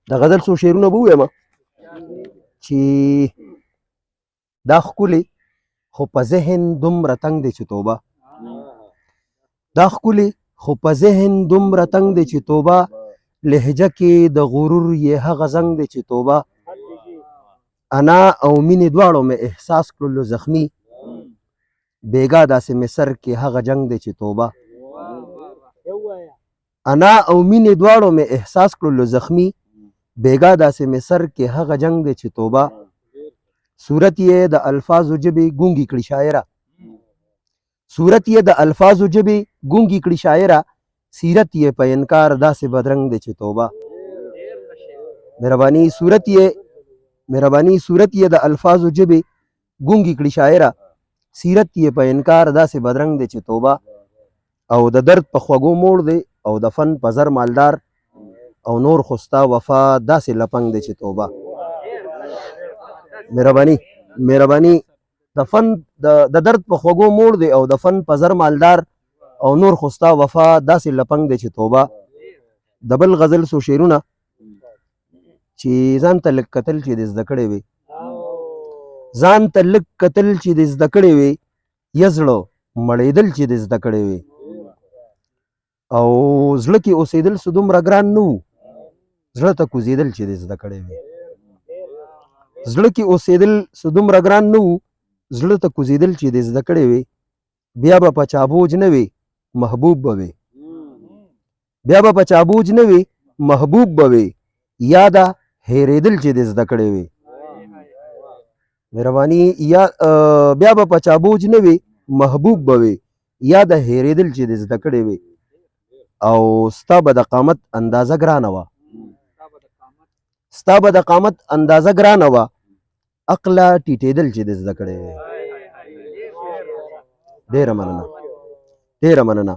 د غزل څو شعرونه به ووایم چې دا ښکلې خو په ذهن دومره تنګ دی چې توبه، دا ښکلې خو په ذهن دومره تنګ دی چې توبه، لهجه کې د غرور یې هغه زنګ دی چې توبه، انا او مینې دواړو مې احساس کړلو زخمي، بیګا داسې مې سر کې هغه جنگ دی چې توبه، انا او مینې دواړو مې احساس کړلو زخمي، بیګا داسې مې سر کې هغه جنگ دی چې توبه، صورت یې د الفاظو ژبې ګونګې کړي شاعره، صورت یې د الفاظو ژبې ګونګې کړي شاعره، سیرت یې په انکار داسې بدرنګ دی چې توبه، مهرباني صورت یې د الفاظو ژبې ګونګې کړي شاعره، سیرت یې په انکار داسې بدرنګ دی چې توبه، او د درد په خوږو موړ دی او د فن په زر مالدار، او نور خو ستا وفا داسې لپنګ دی چې توبه، مهرباني د فن د درد په خوږو موړ دی او د فن په زر مالدار، او نور خو ستا وفا داسې لپنګ دی چې توبه. د بل غزل څو شعرونه چې ځان ته لږ کتل چې د زده کړې وي، ځان ته لږ کتل چې د زده کړې وي، یا زړه مړېدل چې د زده کړې وي، او زړه کې اوسېدل څه دومره ګران نه وو، زړه ته کوزېدل چې د زده کړې وي، زړه کې اوسېدل څه دومره ګران نه وو، زړه ته کوزېدل چې د زده کړې وي، بیا به په چا بوج نه وي محبوب به وي، بیا به په چا بوج نه وي محبوب به وي، یاده هېرېدل چې د زده کړې وي، مهرباني بیا به په چا بوج نه وي محبوب به وي، یاده هېرېدل چې د زده کړې وي، او ستا به د قامت اندازه ګرانه وه، ستا به د قامت اندازه ګرانه وه، عقله ټیټېدل چې د زده کړې وي. ډېره مننه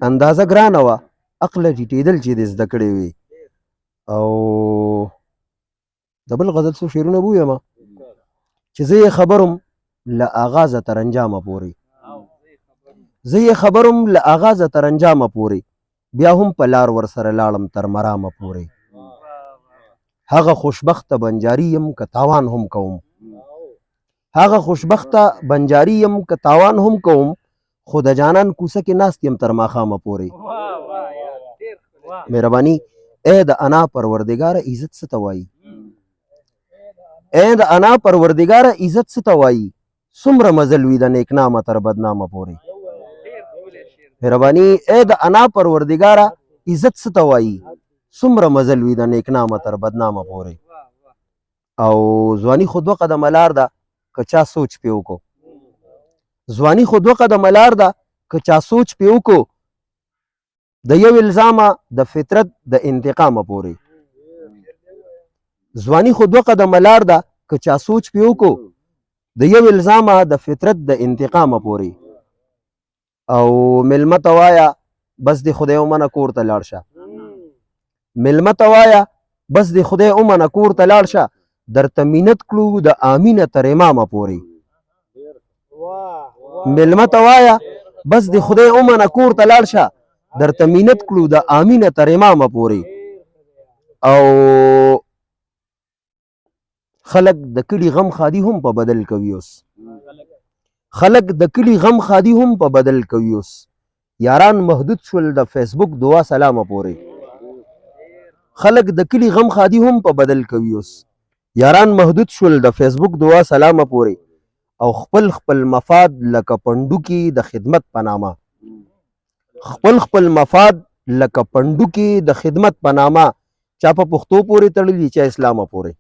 اندازه ګرانه وه، عقله ټیټېدل چې د زده کړې وي. او د بل غزل څو شعرونه به ووایم چې زه یې خبرم له آغازه تر انجامه پورې، زه یې خبرم له آغازه تر انجامه پورې، بیا هم په لار ورسره لاړم تر مرامه پورې، هغه خوشبخته بنجاري یم که تاوان هم کوم، هغه خوشبخته بنجاري یم که تاوان هم کوم، خو د جانان کوڅه کې ناست یم تر ماښامه پورې. مهرباني ای د انا پروردګاره عزت څه ته وایي، ای د انا پروردګاره عزت څه ته وایي، څومره مزل وي د نیکنامه تر بدنامه پورې. مهرباني ای د انا پروردګاره عزت څه ته وایي، څومره مزل وي د نیکنامه تر بدنامه پورې. او ځواني خو دوه قدمه لار ده که چا سوچ پې وکړو، ځواني خو دوه قدمه لار ده که چا سوچ پې وکړو، د یو الزامه د فطرت د انتقامه پورې. ځواني خو دوه قدمه لار ده که چا سوچ پې وکړو، د یو الزامه د فطرت د انتقامه پورې. او مېلمه ته وایه بس د خدای ومنه کور ته لاړ شه، مېلمه ته وایه بس د خدای ومنه کور ته لاړ شه، درته مینت کړو د امینه تر امامه پورې. مېلمه ته وایه بس د خدای ومنه کور ته لاړ شه، درته مینت کړو د امینه تر امامه پورې. او خلک د کلي غم خادي هم په بدل کوي اوس، خلک د کلي غم خادي هم په بدل کوي اوس، یاران محدود شول د فیسبوک دعا سلامه پورې. خلک د کلي غم خادي هم په بدل کوي اوس، یاران محدود شول د فیسبوک دعا سلامه پورې. او خپل مفاد لکه پنډوکي د خدمت په نامه، خپل مفاد لکه پنډوکي د خدمت په نامه، چا په پښتو پورې تړلي چا اسلامه پورې.